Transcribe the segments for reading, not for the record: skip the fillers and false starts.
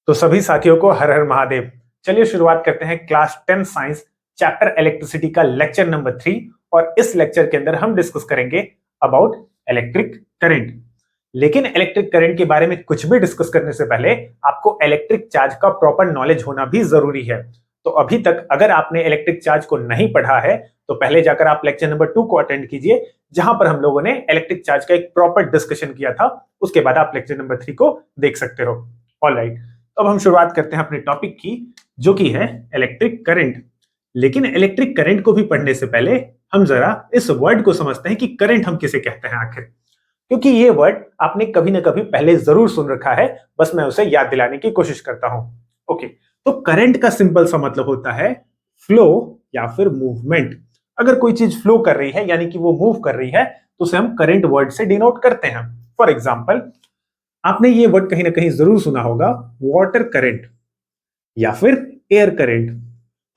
तो सभी साथियों को हर हर महादेव। चलिए शुरुआत करते हैं क्लास 10 साइंस चैप्टर इलेक्ट्रिसिटी का लेक्चर नंबर 3। और इस लेक्चर के अंदर हम डिस्कस करेंगे अबाउट इलेक्ट्रिक करंट। लेकिन इलेक्ट्रिक करंट के बारे में कुछ भी डिस्कस करने से पहले आपको इलेक्ट्रिक चार्ज का प्रॉपर नॉलेज होना भी जरूरी है। तो अभी तक अगर आपने इलेक्ट्रिक चार्ज को नहीं पढ़ा है तो पहले जाकर आप लेक्चर नंबर 2 को अटेंड कीजिए, जहां पर हम लोगों ने इलेक्ट्रिक चार्ज का एक प्रॉपर डिस्कशन किया था। उसके बाद आप लेक्चर नंबर 3 को देख सकते हो। ऑलराइट, अब हम शुरुआत करते हैं अपने टॉपिक की, जो कि है इलेक्ट्रिक करंट। लेकिन इलेक्ट्रिक करंट को भी पढ़ने से पहले हम जरा इस वर्ड को समझते हैं कि करंट हम किसे कहते हैं आखिर, क्योंकि ये वर्ड आपने कभी ना कभी पहले जरूर सुन रखा है। बस मैं उसे याद दिलाने की कोशिश करता हूं। ओके, तो करंट का सिंपल सा मतलब होता है फ्लो या फिर मूवमेंट। अगर कोई चीज फ्लो कर रही है यानी कि वो मूव कर रही है तो उसे हम करंट वर्ड से डिनोट करते हैं। फॉर एग्जाम्पल, आपने ये वर्ड कहीं ना कहीं जरूर सुना होगा, वाटर करंट या फिर एयर करंट।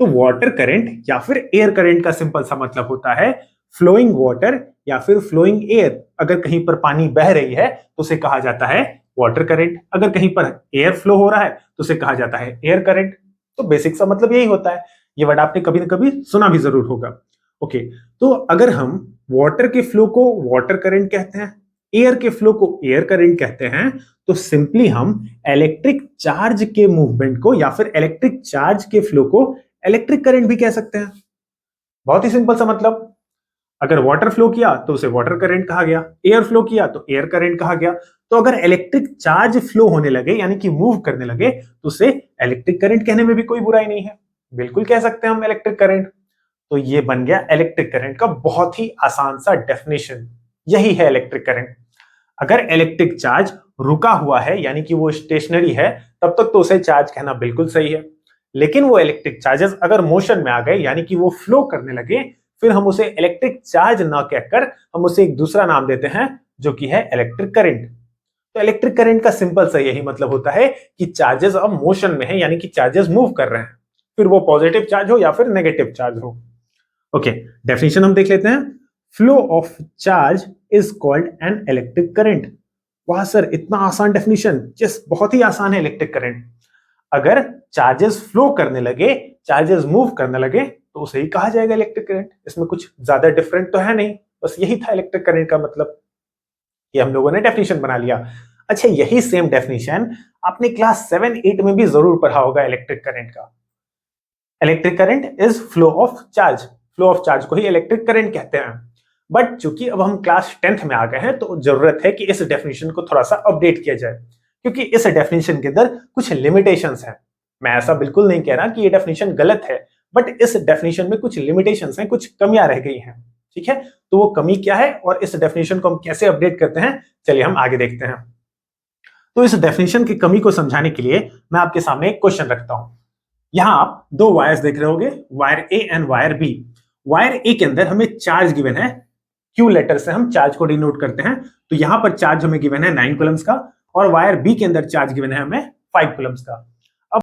तो वाटर करंट या फिर एयर करंट का सिंपल सा मतलब होता है फ्लोइंग वाटर या फिर फ्लोइंग एयर। अगर कहीं पर पानी बह रही है तो उसे कहा जाता है वाटर करंट, अगर कहीं पर एयर फ्लो हो रहा है तो उसे कहा जाता है एयर करंट। तो बेसिक सा मतलब यही होता है। ये वर्ड आपने कभी ना कभी सुना भी जरूर होगा। ओके, तो अगर हम वाटर के फ्लो को वाटर करंट कहते हैं, एयर के फ्लो को एयर करंट कहते हैं, तो सिंपली हम इलेक्ट्रिक चार्ज के मूवमेंट को या फिर इलेक्ट्रिक चार्ज के फ्लो को इलेक्ट्रिक करंट भी कह सकते हैं। बहुत ही सिंपल सा मतलब, अगर वाटर फ्लो किया तो उसे वाटर करंट कहा गया, एयर फ्लो किया तो एयर करंट कहा गया। तो अगर इलेक्ट्रिक चार्ज फ्लो होने लगे यानी कि मूव करने लगे तो उसे इलेक्ट्रिक करंट कहने में भी कोई बुराई नहीं है, बिल्कुल कह सकते हैं हम इलेक्ट्रिक करंट। तो ये बन गया इलेक्ट्रिक करंट का बहुत ही आसान सा डेफिनेशन। यही है इलेक्ट्रिक करंट। अगर इलेक्ट्रिक चार्ज रुका हुआ है यानी कि वो स्टेशनरी है, तब तक तो उसे चार्ज कहना बिल्कुल सही है। लेकिन वो इलेक्ट्रिक चार्जेस अगर मोशन में आ गए यानी कि वो फ्लो करने लगे, फिर हम उसे इलेक्ट्रिक चार्ज ना कहकर हम उसे एक दूसरा नाम देते हैं, जो कि है इलेक्ट्रिक करंट। तो इलेक्ट्रिक करंट का सिंपल सा यही मतलब होता है कि चार्जेस अब मोशन में है यानी कि चार्जेस मूव कर रहे हैं, फिर वो पॉजिटिव चार्ज हो या फिर नेगेटिव चार्ज हो। ओके, डेफिनेशन हम देख लेते हैं। Flow of charge is called an electric current. वाह सर, इतना आसान डेफिनेशन। यस, बहुत ही आसान है इलेक्ट्रिक करंट। अगर चार्जेस फ्लो करने लगे, चार्जेस मूव करने लगे, तो उसे ही कहा जाएगा इलेक्ट्रिक करंट। इसमें कुछ ज्यादा डिफरेंट तो है नहीं, बस यही था इलेक्ट्रिक करंट का मतलब। ये हम लोगों ने डेफिनेशन बना लिया। अच्छा, यही सेम डेफिनेशन आपने क्लास 7-8 में भी जरूर पढ़ा होगा इलेक्ट्रिक करंट का। Electric current is flow of charge. Flow of charge को ही इलेक्ट्रिक करंट कहते हैं। बट चूंकि अब हम क्लास 10th में आ गए हैं तो जरूरत है कि इस डेफिनेशन को थोड़ा सा अपडेट किया जाए, क्योंकि इस डेफिनेशन के अंदर कुछ लिमिटेशंस हैं। मैं ऐसा बिल्कुल नहीं कह रहा कि ये डेफिनेशन गलत है, बट इस डेफिनेशन में कुछ लिमिटेशंस हैं, कुछ कमियां रह गई हैं। ठीक है, तो वो कमी क्या है और इस डेफिनेशन को हम कैसे अपडेट करते हैं, चलिए हम आगे देखते हैं। तो इस डेफिनेशन की कमी को समझाने के लिए मैं आपके सामने एक क्वेश्चन रखता हूं। यहां आप दो वायर्स देख रहे होंगे, wire A and wire B. Wire A के अंदर हमें चार्ज गिवन है, क्यू लेटर से हम चार्ज को डिनोट करते हैं। तो यहां पर चार्ज हमें गिवन है 9 कूलम्स का, और वायर बी के अंदर चार्ज गिवन है हमें 5 कूलम्स का। अब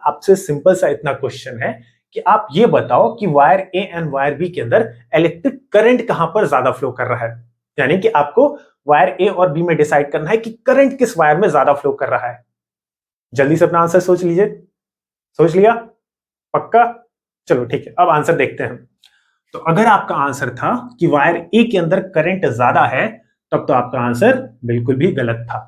आपसे सिंपल सा इतना क्वेश्चन है कि आप ये बताओ कि wire A and wire B के अंदर इलेक्ट्रिक करंट कहां पर ज्यादा फ्लो कर रहा है। यानी कि आपको वायर ए और बी में डिसाइड करना है कि करंट किस वायर में ज्यादा फ्लो कर रहा है। जल्दी से अपना आंसर सोच लीजिए। सोच लिया? पक्का? चलो ठीक है, अब आंसर देखते हैं। तो अगर आपका आंसर था कि वायर ए के अंदर करंट ज्यादा है, तब तो आपका आंसर बिल्कुल भी गलत था।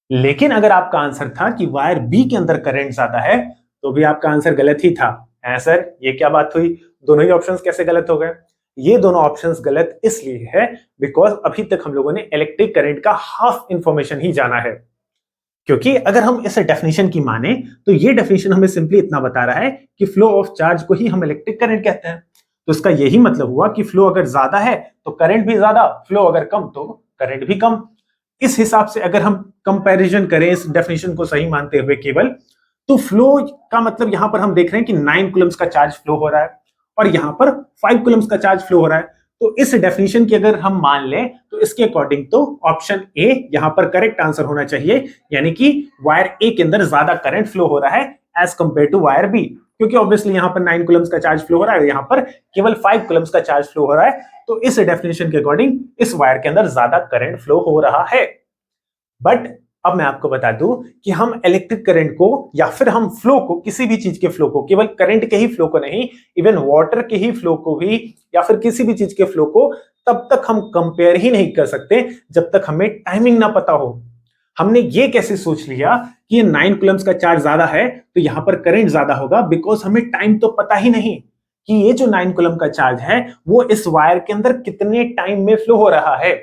लेकिन अगर आपका आंसर था कि वायर बी के अंदर करंट ज्यादा है, तो भी आपका आंसर गलत ही था। है सर, ये क्या बात हुई? दोनों ही ऑप्शंस कैसे गलत हो गए? ये दोनों ऑप्शंस गलत इसलिए है बिकॉज अभी तक हम लोगों ने इलेक्ट्रिक करंट का हाफ इंफॉर्मेशन ही जाना है। क्योंकि अगर हम इस डेफिनेशन की माने तो ये डेफिनेशन हमें सिंपली इतना बता रहा है कि फ्लो ऑफ चार्ज को ही हम इलेक्ट्रिक करंट कहते हैं। तो इसका यही मतलब हुआ कि फ्लो अगर ज्यादा है तो करंट भी ज्यादा, फ्लो अगर कम तो करंट भी कम। इस हिसाब से अगर हम कंपैरिजन करें इस डेफिनेशन को सही मानते हुए केवल, तो फ्लो का मतलब यहां पर हम देख रहे हैं कि 9 कूलम्स का चार्ज फ्लो हो रहा है और यहां पर 5 कूलम्स का चार्ज फ्लो हो रहा है। तो इस डेफिनेशन की अगर हम मान लें तो इसके अकॉर्डिंग तो ऑप्शन ए यहां पर करेक्ट आंसर होना चाहिए, यानी कि वायर ए के अंदर ज्यादा करंट फ्लो हो रहा है as compared to wire B. क्योंकि ऑब्वियसली यहां पर 9 कूलम्स का चार्ज फ्लो हो रहा है, यहां पर केवल 5 कूलम्स का चार्ज फ्लो हो रहा है। तो इस डेफिनेशन के अकॉर्डिंग इस वायर के अंदर ज्यादा करंट फ्लो हो रहा है। बट अब मैं आपको बता दूं कि हम इलेक्ट्रिक करंट को या फिर हम फ्लो को, किसी भी चीज के फ्लो को, केवल करंट के ही फ्लो को नहीं, इवन वाटर के ही फ्लो को भी या फिर किसी भी चीज के फ्लो को तब तक हम कंपेयर ही नहीं कर सकते जब तक हमें टाइमिंग ना पता हो। हमने ये कैसे सोच लिया कि ये 9 कूलम्स का चार्ज ज्यादा है तो यहां पर करंट ज्यादा होगा, बिकॉज हमें टाइम तो पता ही नहीं कि ये जो 9 कूलम का चार्ज है वो इस वायर के अंदर कितने टाइम में फ्लो हो रहा है।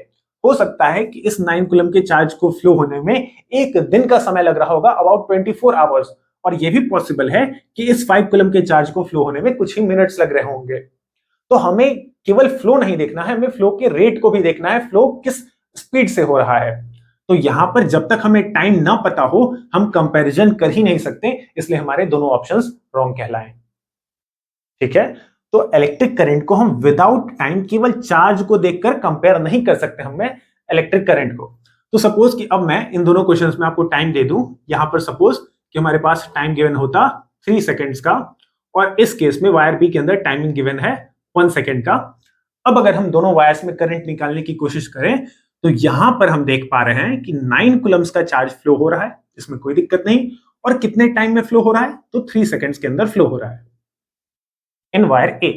हो सकता है कि इस 9 कूलम के चार्ज को फ्लो होने में एक दिन का समय लग रहा होगा, अबाउट 24 आवर्स, और यह भी पॉसिबल है कि इस 5 कूलम के चार्ज को फ्लो होने में कुछ ही मिनट्स लग रहे होंगे। तो हमें केवल फ्लो नहीं देखना है, हमें फ्लो के रेट को भी देखना है, फ्लो किस स्पीड से हो रहा है। तो यहां पर जब तक हमें टाइम ना पता हो हम कंपैरिजन कर ही नहीं सकते, इसलिए हमारे दोनों ऑप्शंस रॉन्ग कहलाएं। ठीक है, तो इलेक्ट्रिक करंट को हम विदाउट टाइम केवल चार्ज को देखकर कंपेयर नहीं कर सकते हमें इलेक्ट्रिक करंट को। तो सपोज कि अब मैं इन दोनों क्वेश्चंस में आपको टाइम दे दूं, यहां पर सपोज कि हमारे पास टाइम गिवन होता 3 सेकेंड्स का, और इस केस में वायर बी के अंदर टाइमिंग गिवन है 1 सेकेंड का। अब अगर हम दोनों वायर्स में करंट निकालने की कोशिश करें तो यहां पर हम देख पा रहे हैं कि 9 कूलम्स का चार्ज फ्लो हो रहा है, इसमें कोई दिक्कत नहीं। और कितने टाइम में फ्लो हो रहा है, तो 3 सेकेंड्स के अंदर फ्लो हो रहा है इन वायर ए।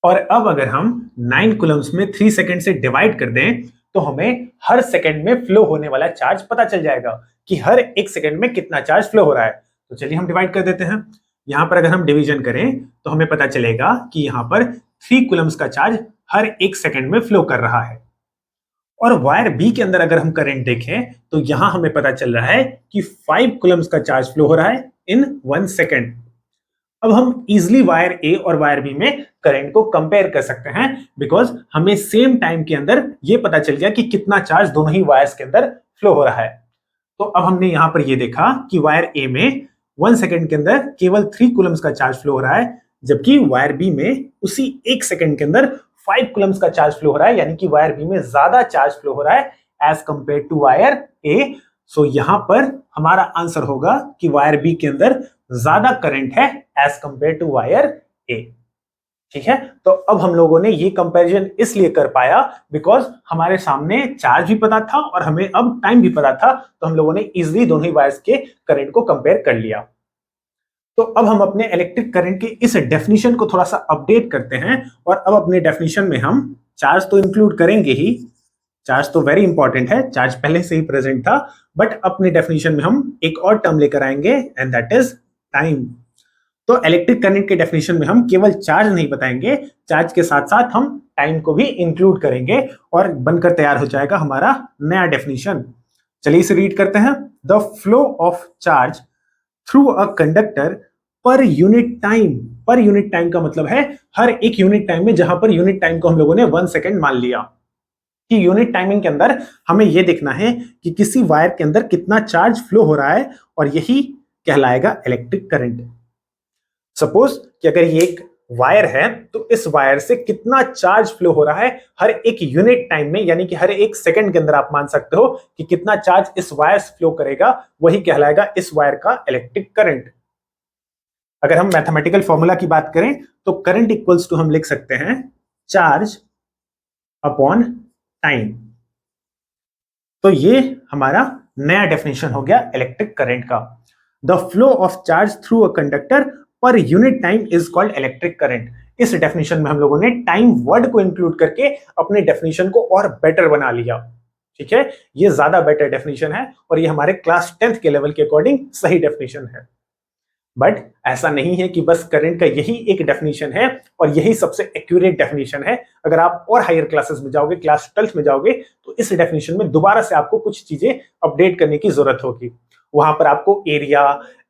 और अब अगर हम 9 कूलम्स में 3 सेकेंड से डिवाइड कर दें तो हमें हर सेकेंड में फ्लो होने वाला चार्ज पता चल जाएगा कि हर 1 सेकेंड में कितना चार्ज फ्लो हो रहा है। तो चलिए हम डिवाइड कर देते हैं। यहां पर अगर हम डिवीजन करें तो हमें पता चलेगा कि यहां पर 3 कूलम्स का चार्ज हर 1 सेकेंड में फ्लो कर रहा है। और वायर बी के अंदर अगर हम करंट देखें तो यहां हमें पता चल रहा है कि 5 कूलम्स का चार्ज फ्लो हो रहा है इन 1 सेकेंड। अब हम इजिली वायर ए और वायर बी में करंट को कंपेयर कर सकते हैं, बिकॉज हमें सेम टाइम के अंदर ये पता चल गया कि कितना चार्ज दोनों ही वायर्स के अंदर फ्लो हो रहा है। तो अब हमने यहां पर ये देखा कि वायर ए में 1 सेकेंड के अंदर केवल 3 कूलम्स का चार्ज फ्लो हो रहा है, जबकि वायर बी में उसी 1 सेकेंड के अंदर 5 कूलम्स का चार्ज फ्लो हो रहा है, यानी कि वायर बी में ज्यादा चार्ज फ्लो हो रहा है एज कंपेयर टू वायर ए। सो यहां पर हमारा आंसर होगा कि वायर बी के अंदर ज्यादा करंट है एज कंपेयर टू वायर ए। ठीक है, तो अब हम लोगों ने ये कंपैरिजन इसलिए कर पाया बिकॉज हमारे सामने चार्ज भी पता था और हमें अब टाइम भी पता था, तो हम लोगों ने इजिली दोनों ही वायर्स के करंट को कंपेयर कर लिया। तो अब हम अपने इलेक्ट्रिक करंट के इस डेफिनेशन को थोड़ा सा अपडेट करते हैं, और अब अपने डेफिनेशन में हम चार्ज तो इंक्लूड करेंगे ही, चार्ज तो वेरी इंपॉर्टेंट है, चार्ज पहले से ही प्रेजेंट था, बट अपने डेफिनेशन में हम एक और टर्म लेकर आएंगे एंड दैट इज टाइम। तो इलेक्ट्रिक करंट के डेफिनेशन में हम केवल चार्ज नहीं बताएंगे, चार्ज के साथ साथ हम टाइम को भी इंक्लूड करेंगे और बनकर तैयार हो जाएगा हमारा नया डेफिनेशन। चलिए इसे रीड करते हैं। The flow of charge through a conductor per unit time. Per unit time का मतलब है हर एक यूनिट टाइम में, जहां पर यूनिट टाइम को हम लोगों ने 1 सेकेंड मान लिया कि यूनिट टाइमिंग के अंदर हमें यह देखना है कि किसी वायर के अंदर कितना चार्ज फ्लो हो रहा है, और यही कहलाएगा इलेक्ट्रिक करंट। सपोज कि अगर ये एक वायर है तो इस वायर से कितना चार्ज फ्लो हो रहा है हर एक यूनिट टाइम में, यानी कि हर 1 सेकंड के अंदर आप मान सकते हो कि कितना चार्ज इस वायर से फ्लो करेगा, वही कहलाएगा इस वायर का इलेक्ट्रिक करंट। अगर हम मैथमेटिकल फॉर्मूला की बात करें तो करंट इक्वल्स टू हम लिख सकते हैं चार्ज अपॉन टाइम। तो ये हमारा नया डेफिनेशन हो गया इलेक्ट्रिक करंट का। The flow of charge through a conductor per unit time is called electric current. इस डेफिनेशन में हम लोगों ने टाइम वर्ड को इंक्लूड करके अपने डेफिनेशन को और बेटर बना लिया। ठीक है, ये ज्यादा बेटर डेफिनेशन है और ये हमारे क्लास 10th के लेवल के अकॉर्डिंग सही डेफिनेशन है। बट ऐसा नहीं है कि बस करंट का यही एक डेफिनेशन है और यही सबसे एक्यूरेट डेफिनेशन है। अगर आप और हायर क्लासेस में जाओगे, क्लास 12th में जाओगे, तो इस डेफिनेशन में दोबारा से आपको कुछ चीजें अपडेट करने की जरूरत होगी। वहां पर आपको एरिया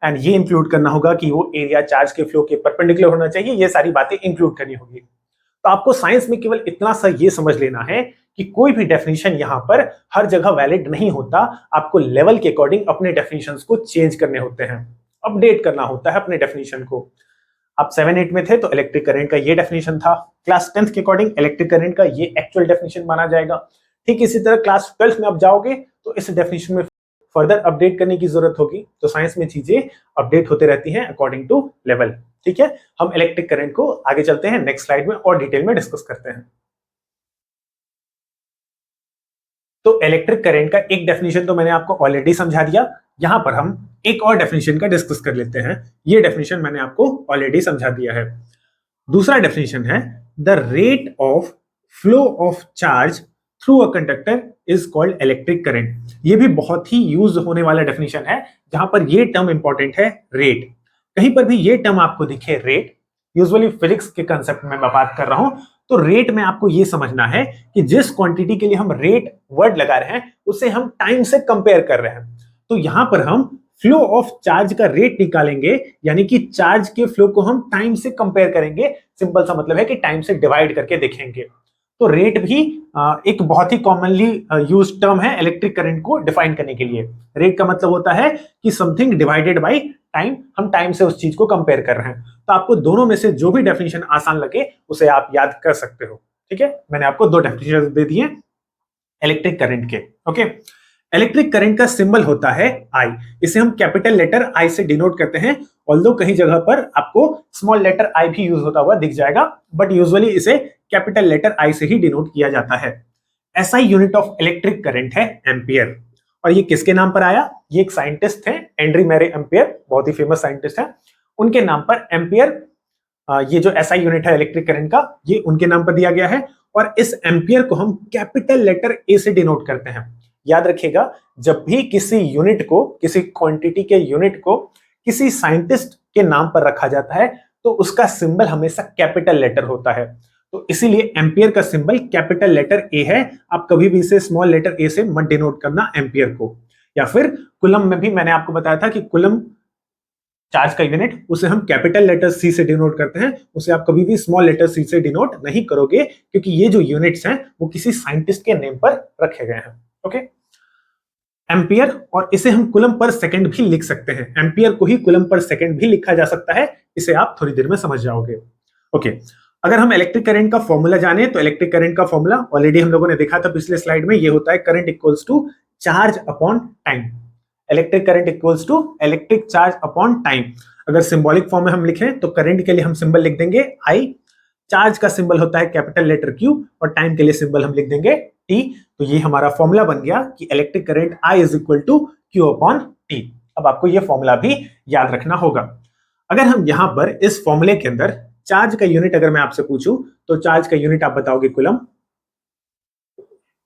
एंड ये इंक्लूड करना होगा कि वो एरिया चार्ज के फ्लो के परपेंडिकुलर होना चाहिए, ये सारी बातें इंक्लूड करनी होगी। तो आपको साइंस में केवल इतना सा ये समझ लेना है कि कोई भी डेफिनेशन यहां पर हर जगह वैलिड नहीं होता, आपको लेवल के अकॉर्डिंग अपने डेफिनेशंस को चेंज करने होते हैं, अपडेट करना होता है अपने डेफिनेशन को। आप 7-8 में थे तो इलेक्ट्रिक करंट का ये डेफिनेशन था, क्लास 10th के अकॉर्डिंग इलेक्ट्रिक करंट का ये एक्चुअल डेफिनेशन माना जाएगा। ठीक इसी तरह क्लास 12th में आप जाओगे तो इस डेफिनेशन में फर्दर अपडेट करने की जरूरत होगी। तो साइंस में चीजें अपडेट होते रहती हैं अकॉर्डिंग टू लेवल। ठीक है, हम इलेक्ट्रिक करंट को आगे चलते हैं, नेक्स्ट स्लाइड में और डिटेल में डिस्कस करते हैं। तो इलेक्ट्रिक करंट का एक डेफिनेशन तो मैंने आपको ऑलरेडी समझा दिया। यहां पर हम एक और डेफिनेशन का डिस्कस कर लेते हैं। ये डेफिनेशन मैंने आपको ऑलरेडी समझा दिया है। दूसरा डेफिनेशन है the rate of flow of charge through a conductor is called electric current. ये भी बहुत ही यूज होने वाला डेफिनेशन है, जहां पर ये टर्म इंपॉर्टेंट है, रेट। कहीं पर भी ये टर्म आपको दिखे रेट, यूजुअली फिजिक्स के कंसेप्ट में मैं बात कर रहा हूं, तो रेट में आपको ये समझना है कि जिस क्वांटिटी के लिए हम रेट वर्ड लगा रहे हैं उसे हम टाइम से कंपेयर कर रहे हैं। तो यहां पर हम फ्लो ऑफ चार्ज का रेट निकालेंगे, यानी कि चार्ज के फ्लो को हम टाइम से कंपेयर करेंगे। सिंपल सा मतलब है कि टाइम से डिवाइड करके देखेंगे। तो रेट भी एक बहुत ही कॉमनली यूज टर्म है इलेक्ट्रिक करंट को डिफाइन करने के लिए। रेट का मतलब होता है कि समथिंग डिवाइडेड बाय टाइम, हम टाइम से उस चीज को कंपेयर कर रहे हैं। तो आपको दोनों में से जो भी डेफिनेशन आसान लगे उसे आप याद कर सकते हो। ठीक है, मैंने आपको दो डेफिनेशन दे दिए इलेक्ट्रिक करंट के। ओके, इलेक्ट्रिक करंट का सिंबल होता है आई। इसे हम कैपिटल लेटर आई से डिनोट करते हैं। ऑल्दो कहीं जगह पर आपको स्मॉल लेटर आई भी यूज होता हुआ दिख जाएगा, बट यूजुअली इसे कैपिटल लेटर आई से ही डिनोट किया जाता है। ऐसा यूनिट ऑफ इलेक्ट्रिक करंट है एम्पियर। और ये किसके नाम पर आया? ये एक साइंटिस्ट थे, एंड्री मैरे एम्पियर, बहुत ही फेमस साइंटिस्ट है। उनके नाम पर एम्पियर, ये जो ऐसा यूनिट है इलेक्ट्रिक करंट का, ये उनके नाम पर दिया गया है। और इस एम्पियर को हम कैपिटल लेटर ए से डिनोट करते हैं। याद रखिएगा, जब भी किसी यूनिट को, किसी क्वांटिटी के यूनिट को किसी साइंटिस्ट के नाम पर रखा जाता है तो उसका सिंबल हमेशा कैपिटल लेटर होता है। तो इसीलिए एम्पियर का सिंबल कैपिटल लेटर ए है। आप कभी भी इसे स्मॉल लेटर ए से मत डिनोट करना एम्पियर को। या फिर कुलम में भी मैंने आपको बताया था कि कुलम चार्ज का यूनिट, उसे हम कैपिटल लेटर सी से डिनोट करते हैं। उसे आप कभी भी स्मॉल लेटर सी से डिनोट नहीं करोगे, क्योंकि ये जो यूनिट्स हैं वो किसी साइंटिस्ट के नेम पर रखे गए हैं। ओके, एम्पियर, और इसे हम कूलम पर सेकंड भी लिख सकते हैं। एम्पियर को ही कूलम पर सेकंड भी लिखा जा सकता है। इसे आप थोड़ी देर में समझ जाओगे। ओके, अगर हम इलेक्ट्रिक करंट का फॉर्मूला जाने तो इलेक्ट्रिक करंट का फॉर्मूला ऑलरेडी हम लोगों ने देखा था पिछले स्लाइड में। ये होता है current equals to charge upon time. Electric current equals to electric charge upon time. अगर सिंबॉलिक फॉर्म में हम लिखें तो करंट के लिए हम सिंबल लिख देंगे आई, चार्ज का सिंबल होता है कैपिटल लेटर क्यू, और टाइम के लिए सिंबल हम लिख देंगे टी। तो ये हमारा फॉर्मूला बन गया कि electric current I is equal to Q upon T. अब आपको ये फॉर्मूला भी याद रखना होगा। अगर हम यहां पर इस फॉर्मूले के अंदर चार्ज का यूनिट अगर मैं आपसे पूछूं तो चार्ज का यूनिट आप बताओगे कूलम,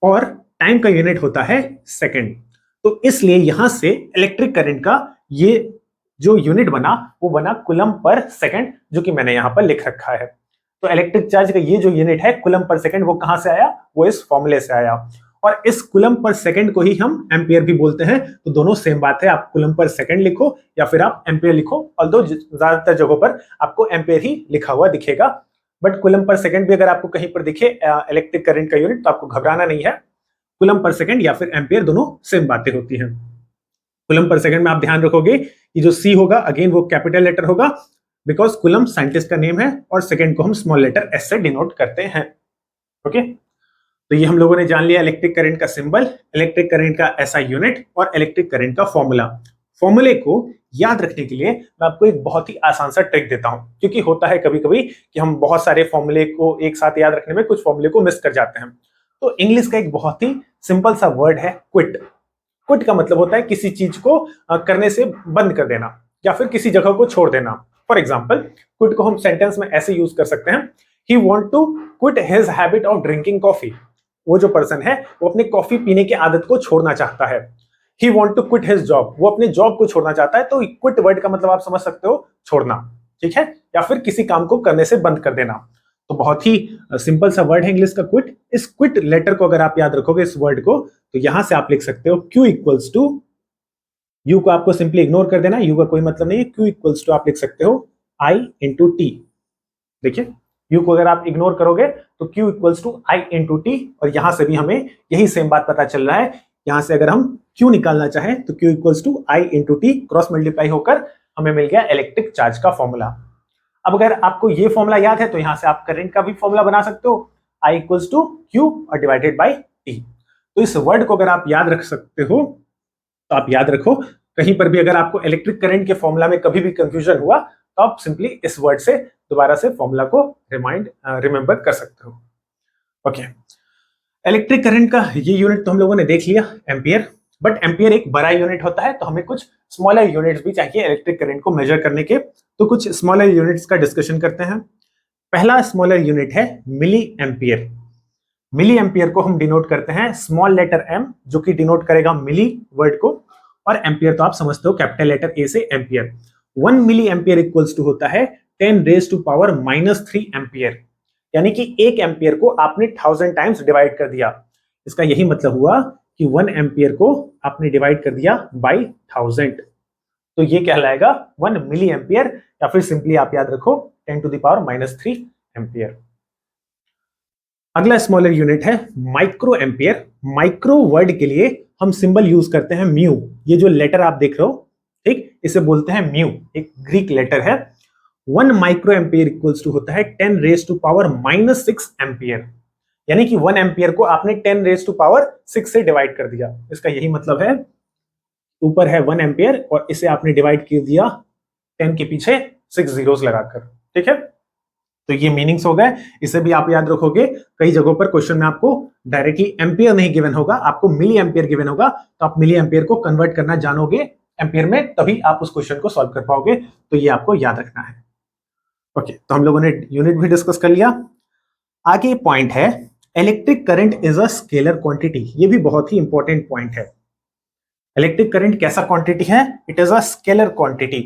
और टाइम का यूनिट होता है सेकंड। तो इसलिए यहां से इलेक्ट्रिक करंट का ये जो यूनिट बना वो बना कूलम पर सेकंड, जो कि मैंने यहां पर लिख रखा है। तो इलेक्ट्रिक चार्ज का ये जो यूनिट है कूलम पर सेकंड, वो कहां से आया? वो इस फॉर्मूले से आया। और इस कूलम पर सेकंड को ही हम एम्पियर भी बोलते हैं। तो दोनों सेम बात है, आप कूलम पर सेकंड लिखो या फिर आप एम्पियर लिखो। ऑल्दो ज्यादातर जगहों पर आपको एम्पियर ही लिखा हुआ दिखेगा, बट कूलम पर सेकंड भी अगर आपको कहीं पर दिखे इलेक्ट्रिक करंट का यूनिट, तो आपको घबराना नहीं है। कूलम पर सेकंड या फिर एम्पियर दोनों सेम बातें होती हैं। कूलम पर सेकंड में आप ध्यान रखोगे कि जो सी होगा अगेन वो कैपिटल लेटर होगा, बिकॉज कूलम साइंटिस्ट का नेम है, और सेकंड को हम स्मॉल लेटर एस से डिनोट करते हैं। ओके, तो ये हम लोगों ने जान लिया इलेक्ट्रिक करंट का सिंबल, इलेक्ट्रिक करंट का एसआई यूनिट और इलेक्ट्रिक करंट का फॉर्मूला। फॉर्मूले को याद रखने के लिए मैं आपको एक बहुत ही आसान सा ट्रिक देता हूं, क्योंकि होता है कभी कभी कि हम बहुत सारे फॉर्मूले को एक साथ याद रखने में कुछ फॉर्मूले को मिस कर जाते हैं। तो इंग्लिश का एक बहुत ही सिंपल सा वर्ड है क्विट। क्विट का मतलब होता है किसी चीज को करने से बंद कर देना या फिर किसी जगह को छोड़ देना। फॉर एग्जाम्पल, क्विट को हम सेंटेंस में ऐसे यूज कर सकते हैं, he want to quit his habit of drinking coffee. वो जो पर्सन है वो अपने कॉफी पीने की आदत को छोड़ना चाहता है। He want to quit his job, वो अपने जॉब को छोड़ना चाहता है। तो क्विट वर्ड का मतलब आप समझ सकते हो, छोड़ना, ठीक है, या फिर किसी काम को करने से बंद कर देना। तो बहुत ही सिंपल सा वर्ड है इंग्लिश का क्विट। इस क्विट लेटर को अगर आप याद रखोगे इस वर्ड को, तो यहां से आप लिख सकते हो क्यू इक्वल्स टू, यू को आपको सिंपली इग्नोर कर देना, यू का कोई मतलब नहीं है। क्यू इक्वल्स टू आप लिख सकते हो आई इंटू टी। देखिए, यू को अगर आप इग्नोर करोगे तो Q equals to I into T, और यहां से भी हमें यही सेम बात पता चल रहा है। यहां से अगर हम क्यू निकालना चाहें तो Q equals to I into T, cross multiply होकर हमें मिल गया इलेक्ट्रिक चार्ज का फॉर्मूला। अब अगर आपको ये फॉर्मूला याद है तो यहां से आप करंट का भी फॉर्मूला बना सकते हो, आई इक्वल्स टू क्यू और डिवाइडेड बाई टी। तो इस वर्ड को अगर आप याद रख सकते हो तो आप याद रखो। कहीं पर भी अगर आपको इलेक्ट्रिक करंट के फॉर्मूला में कभी भी कंफ्यूजन हुआ तो आप सिंपली इस वर्ड से दोबारा से फॉर्मूला को रिमेंबर कर सकते हो। ओके, इलेक्ट्रिक करंट का ये यूनिट तो हम लोगों ने देख लिया, एम्पियर। बट एम्पियर एक बड़ा यूनिट होता है, तो हमें कुछ स्मॉलर यूनिट्स भी चाहिए इलेक्ट्रिक करंट को मेजर करने के। तो कुछ स्मॉलर यूनिट्स का डिस्कशन करते हैं। पहला स्मॉलर यूनिट है मिली एम्पियर। मिली एम्पियर को हम डिनोट करते हैं स्मॉल लेटर m, जो कि डिनोट करेगा मिली वर्ड को, और एम्पियर तो आप समझते हो कैपिटल लेटर ए से ampere. 1 milli ampere equals to होता है 10 रेज टू पावर -3 एम्पियर, यानी कि 1 एम्पियर को आपने 1000 टाइम्स डिवाइड कर दिया। इसका यही मतलब हुआ कि 1 एम्पियर को आपने डिवाइड कर दिया बाई 1000, तो ये कहलाएगा 1 मिली एम्पियर, या फिर सिंपली आप याद रखो 10 टू द पावर -3 एम्पियर। अगला स्मॉलर यूनिट है माइक्रो एम्पियर। माइक्रो वर्ड के लिए हम सिंबल यूज करते हैं म्यू। ये जो लेटर आप देख रहे हो, ठीक, इसे बोलते हैं म्यू, एक ग्रीक लेटर है। 1 माइक्रो एम्पियर इक्वल्स टू होता है 10 रेज टू पावर -6 एम्पियर, यानी कि 1 एम्पियर को आपने 10 रेज टू पावर 6 से डिवाइड कर दिया। इसका यही मतलब है, ऊपर है 1 एम्पियर और इसे आपने डिवाइड कर दिया 10 के पीछे 6 जीरोस लगाकर, ठीक है। तो ये मीनिंग्स हो गए, इसे भी आप याद रखोगे। कई जगहों पर क्वेश्चन में आपको डायरेक्टली एम्पियर नहीं गिवन होगा, आपको मिली एम्पियर गिवन होगा, तो आप मिली एम्पियर को कन्वर्ट करना जानोगे एम्पियर में, तभी आप उस क्वेश्चन को सॉल्व कर पाओगे। तो ये आपको याद रखना है। ओके, तो हम लोगों ने यूनिट भी डिस्कस कर लिया। आगे पॉइंट है electric current is a scalar quantity. ये भी बहुत ही इंपॉर्टेंट पॉइंट है। इलेक्ट्रिक करंट कैसा क्वांटिटी है? It is a scalar quantity.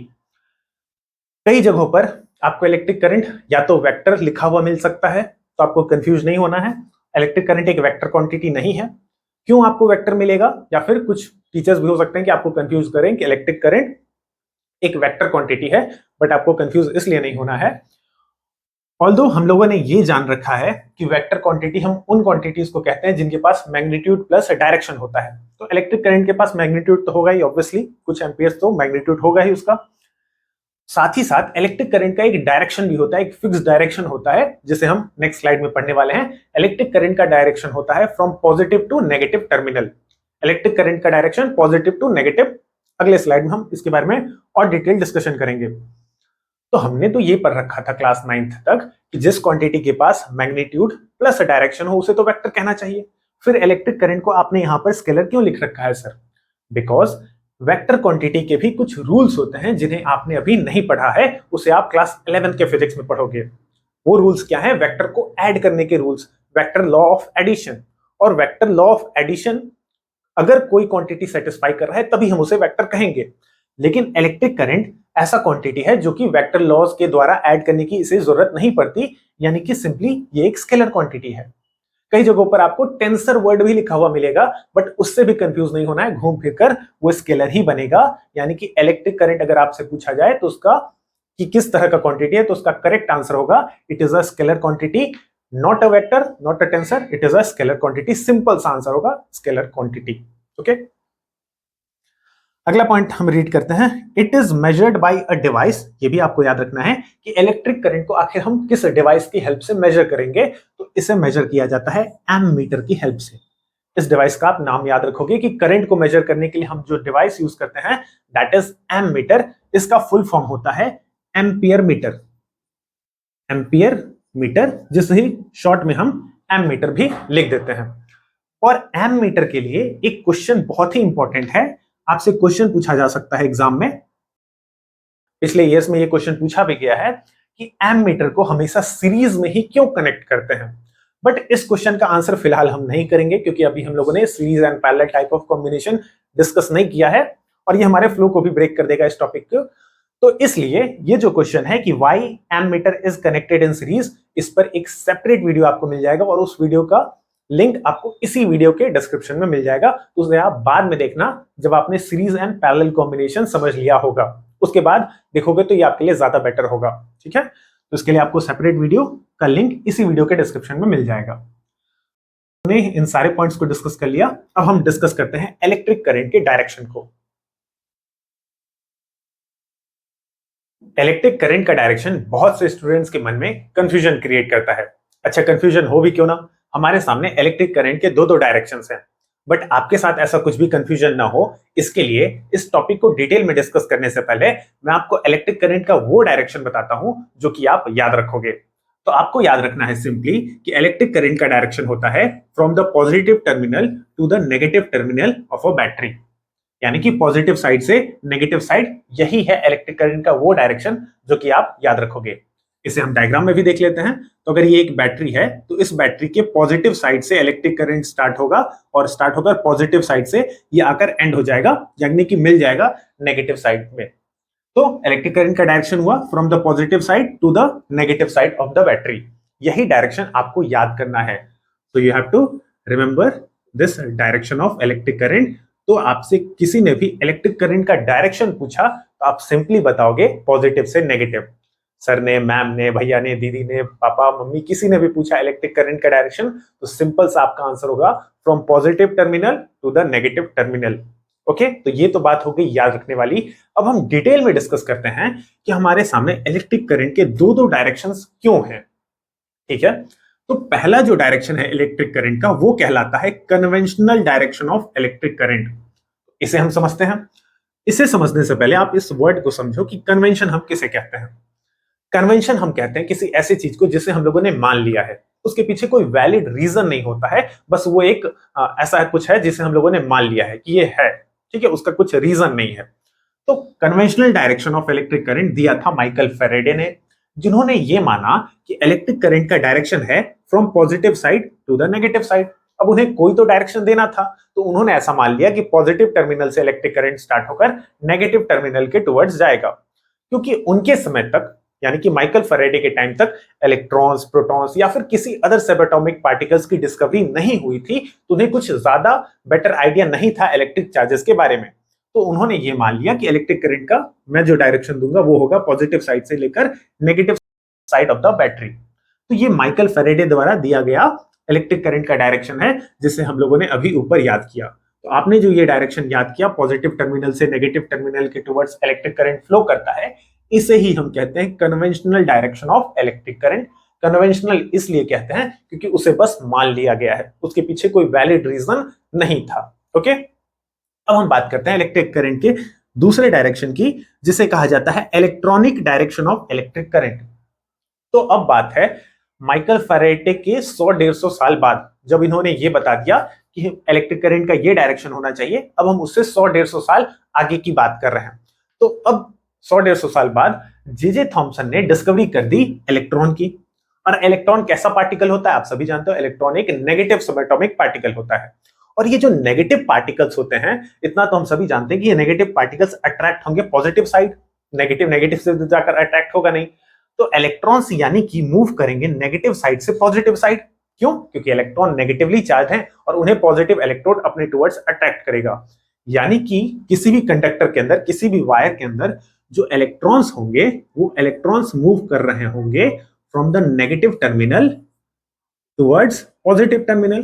कई जगहों पर आपको इलेक्ट्रिक करंट या तो वेक्टर लिखा हुआ मिल सकता है, तो आपको कंफ्यूज नहीं होना है। इलेक्ट्रिक करंट एक वेक्टर क्वांटिटी नहीं है। क्यों आपको वेक्टर मिलेगा? या फिर कुछ टीचर्स भी हो सकते हैं कि आपको कंफ्यूज करें कि इलेक्ट्रिक करंट एक वेक्टर क्वांटिटी है, बट आपको कंफ्यूज इसलिए नहीं होना है। ऑल्दो हम लोगों ने ये जान रखा है कि वेक्टर क्वांटिटी हम उन क्वांटिटीज को कहते हैं जिनके पास मैग्नीट्यूड प्लस डायरेक्शन होता है। तो इलेक्ट्रिक करंट के पास मैग्नीट्यूड तो होगा ही, ऑब्वियसली कुछ एम्पियर्स तो मैग्नीट्यूड होगा ही उसका। साथ ही साथ इलेक्ट्रिक करंट का एक डायरेक्शन भी होता है, एक फिक्स डायरेक्शन होता है, जिसे हम नेक्स्ट स्लाइड में पढ़ने वाले हैं। इलेक्ट्रिक करंट का डायरेक्शन होता है from positive to negative terminal. Electric current का डायरेक्शन पॉजिटिव टू नेगेटिव। अगले स्लाइड में हम इसके बारे में और डिटेल डिस्कशन करेंगे। तो हमने तो ये पढ़ रखा था क्लास 9th तक कि जिस क्वांटिटी के पास मैग्नीट्यूड प्लस डायरेक्शन हो उसे तो वेक्टर कहना चाहिए। फिर इलेक्ट्रिक करंट को आपने यहां पर स्केलर क्यों लिख रखा है सर? बिकॉज वेक्टर क्वांटिटी के भी कुछ रूल्स होते हैं जिन्हें आपने अभी नहीं पढ़ा है, उसे आप क्लास 11 के फिजिक्स में पढ़ोगे। वो रूल्स क्या है? वेक्टर को ऐड करने के rules, vector law of addition. और वेक्टर लॉ ऑफ एडिशन अगर कोई क्वांटिटी सेटिस्फाई कर रहा है तभी हम उसे वेक्टर कहेंगे। लेकिन इलेक्ट्रिक करंट ऐसा क्वांटिटी है जो कि वेक्टर लॉज के द्वारा ऐड करने की इसे जरूरत नहीं पड़ती, यानी कि सिंपली ये एक स्केलर क्वांटिटी है। कई जगहों पर आपको टेंसर वर्ड भी लिखा हुआ मिलेगा, बट उससे भी कंफ्यूज नहीं होना है, घूम फिरकर वो स्केलर ही बनेगा। यानी कि इलेक्ट्रिक करंट अगर आपसे पूछा जाए तो उसका कि किस तरह का क्वांटिटी है, तो उसका करेक्ट आंसर होगा it is a scalar quantity, not a vector, not a tensor, it is a scalar quantity. Simple सा आंसर होगा स्केलर क्वांटिटी। ओके, अगला पॉइंट हम रीड करते हैं। It is measured by a device. ये भी आपको याद रखना है कि इलेक्ट्रिक करंट को आखिर हम किस डिवाइस की हेल्प से मेजर करेंगे, तो इसे मेजर किया जाता है एमीटर की हेल्प से। इस डिवाइस का आप नाम याद रखोगे कि करंट को मेजर करने के लिए हम जो डिवाइस यूज करते हैं दैट इज एमीटर। इसका फुल फॉर्म होता है एम्पियर मीटर। एम्पियर मीटर, जिसे ही शॉर्ट में हम एमीटर भी लिख देते हैं। और एमीटर के लिए एक क्वेश्चन बहुत ही इंपॉर्टेंट है, आपसे क्वेश्चन पूछा जा सकता है एग्जाम में। पिछले ईयर्स में ये क्वेश्चन पूछा भी गया है कि एमीटर को हमेशा सीरीज में ही क्यों कनेक्ट करते हैं। बट इस क्वेश्चन का आंसर फिलहाल हम नहीं करेंगे, क्योंकि अभी हम लोगों ने series and parallel type of combination discuss नहीं किया है, और ये हमारे फ्लो को भी ब्रेक कर देगा इस टॉपिक को। तो इसलिए ये जो क्वेश्चन है कि why ammeter is connected in series, इस पर एक सेपरेट वीडियो आपको मिल जाएगा, और उस वीडियो का लिंक आपको इसी वीडियो के डिस्क्रिप्शन में मिल जाएगा। तो उसे आप बाद में देखना जब आपने सीरीज एंड पैरेलल कॉम्बिनेशन समझ लिया होगा, उसके बाद देखोगे तो ये आपके लिए ज्यादा बेटर होगा। ठीक है, तो इसके लिए आपको सेपरेट वीडियो का लिंक इसी वीडियो के डिस्क्रिप्शन में मिल जाएगा। हमने इन सारे पॉइंट्स को डिस्कस कर लिया। अब हम डिस्कस करते हैं इलेक्ट्रिक करंट के डायरेक्शन को। इलेक्ट्रिक करंट का डायरेक्शन बहुत से स्टूडेंट्स के मन में कंफ्यूजन क्रिएट करता है। अच्छा, कंफ्यूजन हो भी क्यों ना, हमारे सामने इलेक्ट्रिक करंट के दो डायरेक्शंस हैं। बट आपके साथ ऐसा कुछ भी कंफ्यूजन ना हो, इसके लिए इस टॉपिक को डिटेल में डिस्कस करने से पहले मैं आपको इलेक्ट्रिक करंट का वो डायरेक्शन बताता हूं जो कि आप याद रखोगे। तो आपको याद रखना है सिंपली कि इलेक्ट्रिक करंट का डायरेक्शन होता है from the positive terminal to the negative terminal of a battery, यानी कि पॉजिटिव साइड से नेगेटिव साइड, यही है इलेक्ट्रिक करंट का वो डायरेक्शन जो कि आप याद रखोगे। इसे हम डायग्राम में भी देख लेते हैं। तो अगर ये एक बैटरी है तो इस बैटरी के पॉजिटिव साइड से इलेक्ट्रिक करंट स्टार्ट होगा और स्टार्ट होकर पॉजिटिव साइड से ये आकर एंड हो जाएगा, यानी कि मिल जाएगा नेगेटिव साइड में। तो इलेक्ट्रिक करंट का डायरेक्शन हुआ from the positive side to the negative side of the battery, यही डायरेक्शन आपको याद करना है। तो you have to remember this direction of electric current. तो आपसे किसी ने भी इलेक्ट्रिक करंट का डायरेक्शन पूछा तो आप सिंपली बताओगे पॉजिटिव से नेगेटिव। सर ने, मैम ने, भैया ने, दीदी ने, पापा, मम्मी, किसी ने भी पूछा इलेक्ट्रिक करंट का डायरेक्शन तो सिंपल सा आपका आंसर होगा from positive terminal to the negative terminal. Okay, तो ये तो बात हो गई याद रखने वाली। अब हम डिटेल में डिस्कस करते हैं कि हमारे सामने इलेक्ट्रिक करंट के दो दो डायरेक्शंस क्यों हैं। ठीक है, तो पहला जो डायरेक्शन है इलेक्ट्रिक करंट का वो कहलाता है conventional direction of electric current. इसे हम समझते हैं। इसे समझने से पहले आप इस वर्ड को समझो कि कन्वेंशन हम किसे कहते हैं। कन्वेंशन हम कहते हैं किसी ऐसी चीज को जिसे हम लोगों ने मान लिया है, उसके पीछे कोई वैलिड रीजन नहीं होता है, बस वो एक ऐसा कुछ है जिसे हम लोगों ने मान लिया है कि ये है, ठीक है, उसका कुछ रीजन नहीं है। तो conventional direction of electric current दिया था माइकल फेरेडे ने, जिन्होंने ये माना कि इलेक्ट्रिक करंट का डायरेक्शन है from positive side to the negative side. अब उन्हें कोई तो डायरेक्शन देना था, तो उन्होंने ऐसा मान लिया कि पॉजिटिव टर्मिनल से इलेक्ट्रिक करंट स्टार्ट होकर नेगेटिव टर्मिनल के टुवर्ड्स जाएगा, क्योंकि उनके समय तक, यानी कि माइकल फेरेडे के टाइम तक, इलेक्ट्रॉन्स, प्रोटॉन्स या फिर किसी अदर सबएटॉमिक पार्टिकल्स की डिस्कवरी नहीं हुई थी, तो उन्हें कुछ ज्यादा बेटर आइडिया नहीं था इलेक्ट्रिक चार्जेस के बारे में। तो उन्होंने ये मान लिया कि इलेक्ट्रिक करंट का मैं जो डायरेक्शन दूंगा वो होगा पॉजिटिव साइड से लेकर negative side of the battery. तो ये माइकल फेरेडे द्वारा दिया गया इलेक्ट्रिक करंट का डायरेक्शन है, जिसे हम लोगों ने अभी ऊपर याद किया। तो आपने जो ये डायरेक्शन याद किया, पॉजिटिव टर्मिनल से नेगेटिव टर्मिनल के टुवर्ड्स इलेक्ट्रिक करंट फ्लो करता है, इसे ही हम कहते हैं conventional direction of electric current. Conventional इसलिए कहते हैं क्योंकि उसे बस मान लिया गया है, उसके पीछे कोई वैलिड रीजन नहीं था। ओके, अब हम बात करते हैं इलेक्ट्रिक करंट के दूसरे डायरेक्शन की, जिसे कहा जाता है electronic direction of electric current. तो अब बात है माइकल फेरेडे के 100-150 साल बाद, जब इन्होंने ये बता दिया कि इलेक्ट्रिक करंट का ये डायरेक्शन होना चाहिए, अब हम उससे 100-150 साल आगे की बात कर रहे हैं। तो अब 100-150 साल बाद जे थॉमसन ने डिस्कवरी कर दी इलेक्ट्रॉन की। और इलेक्ट्रॉन कैसा पार्टिकल होता है आप सभी जानते हो, इलेक्ट्रॉन एक नेगेटिव सबएटॉमिक पार्टिकल होता है। और ये जो नेगेटिव पार्टिकल्स होते हैं, इतना तो हम सभी जानते हैं कि ये नेगेटिव पार्टिकल्स अट्रैक्ट होंगे पॉजिटिव साइड, नेगेटिव नेगेटिव से जाकर अट्रैक्ट होगा नहीं। तो इलेक्ट्रॉन्स यानी कि मूव करेंगे नेगेटिव साइड से पॉजिटिव साइड। क्यों? क्योंकि इलेक्ट्रॉन नेगेटिवली चार्ज हैं और उन्हें पॉजिटिव इलेक्ट्रोड अपने टुवर्ड्स अट्रैक्ट करेगा। यानी कि किसी भी कंडक्टर के अंदर, किसी भी वायर के अंदर जो इलेक्ट्रॉन्स होंगे, वो इलेक्ट्रॉन्स मूव कर रहे होंगे from the negative terminal towards positive terminal.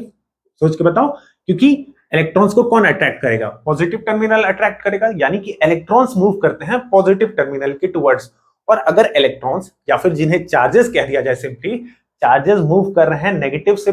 सोच के बताओ, क्योंकि इलेक्ट्रॉन्स को कौन अट्रैक्ट करेगा? पॉजिटिव टर्मिनल अट्रैक्ट करेगा, यानी कि इलेक्ट्रॉन्स मूव करते हैं पॉजिटिव टर्मिनल के टुवर्ड्स। और अगर इलेक्ट्रॉन्स या फिर जिन्हें चार्जेस कह दिया जाए, सिंपली चार्जेस मूव कर रहे हैं नेगेटिव से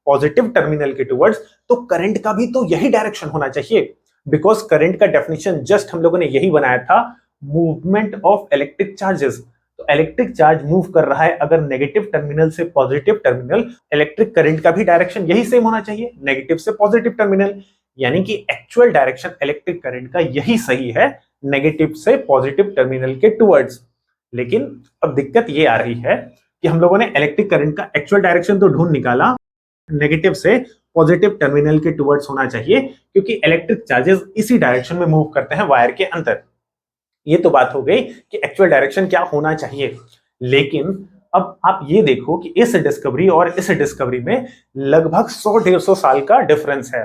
पॉजिटिव टर्मिनल के टुवर्ड्स, तो करंट का भी तो यही डायरेक्शन होना चाहिए। बिकॉज करंट का डेफिनेशन जस्ट हम लोगों ने यही बनाया था, मूवमेंट ऑफ इलेक्ट्रिक चार्जेस। तो इलेक्ट्रिक चार्ज मूव कर रहा है अगर नेगेटिव टर्मिनल से पॉजिटिव टर्मिनल, इलेक्ट्रिक करंट का भी डायरेक्शन यही सेम होना चाहिए, नेगेटिव से पॉजिटिव टर्मिनल। यानी कि एक्चुअल डायरेक्शन इलेक्ट्रिक करंट का यही सही है, नेगेटिव से पॉजिटिव टर्मिनल के टुवर्ड्स। लेकिन अब दिक्कत ये आ रही है कि हम लोगों ने इलेक्ट्रिक करंट का एक्चुअल डायरेक्शन तो ढूंढ निकाला, नेगेटिव से पॉजिटिव टर्मिनल के टुवर्ड्स होना चाहिए, क्योंकि इलेक्ट्रिक चार्जेस इसी डायरेक्शन में मूव करते हैं वायर के अंदर। ये तो बात हो गई कि एक्चुअल डायरेक्शन क्या होना चाहिए। लेकिन अब आप ये देखो कि इस डिस्कवरी और इस डिस्कवरी में लगभग 100-150 साल का डिफरेंस है।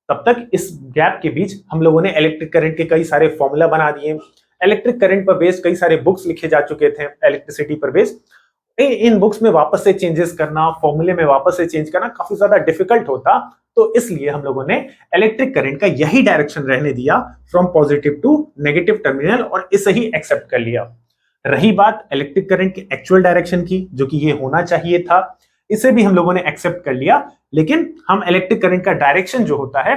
तब तक इस गैप के बीच हम लोगों ने इलेक्ट्रिक करंट के कई सारे फॉर्मूला बना दिए, इलेक्ट्रिक करंट पर बेस्ड कई सारे बुक्स लिखे जा चुके थे इलेक्ट्रिसिटी पर बेस्ड। इन बुक्स में वापस से चेंजेस करना, फॉर्मूले में वापस से चेंज करना काफी ज्यादा डिफिकल्ट होता, तो इसलिए हम लोगों ने इलेक्ट्रिक करंट का यही डायरेक्शन रहने दिया, from positive to negative terminal, और इसे ही एक्सेप्ट कर लिया। रही बात इलेक्ट्रिक करंट के एक्चुअल डायरेक्शन की, जो कि ये होना चाहिए था, इसे भी हम लोगों ने एक्सेप्ट कर लिया। लेकिन हम इलेक्ट्रिक करंट का डायरेक्शन जो होता है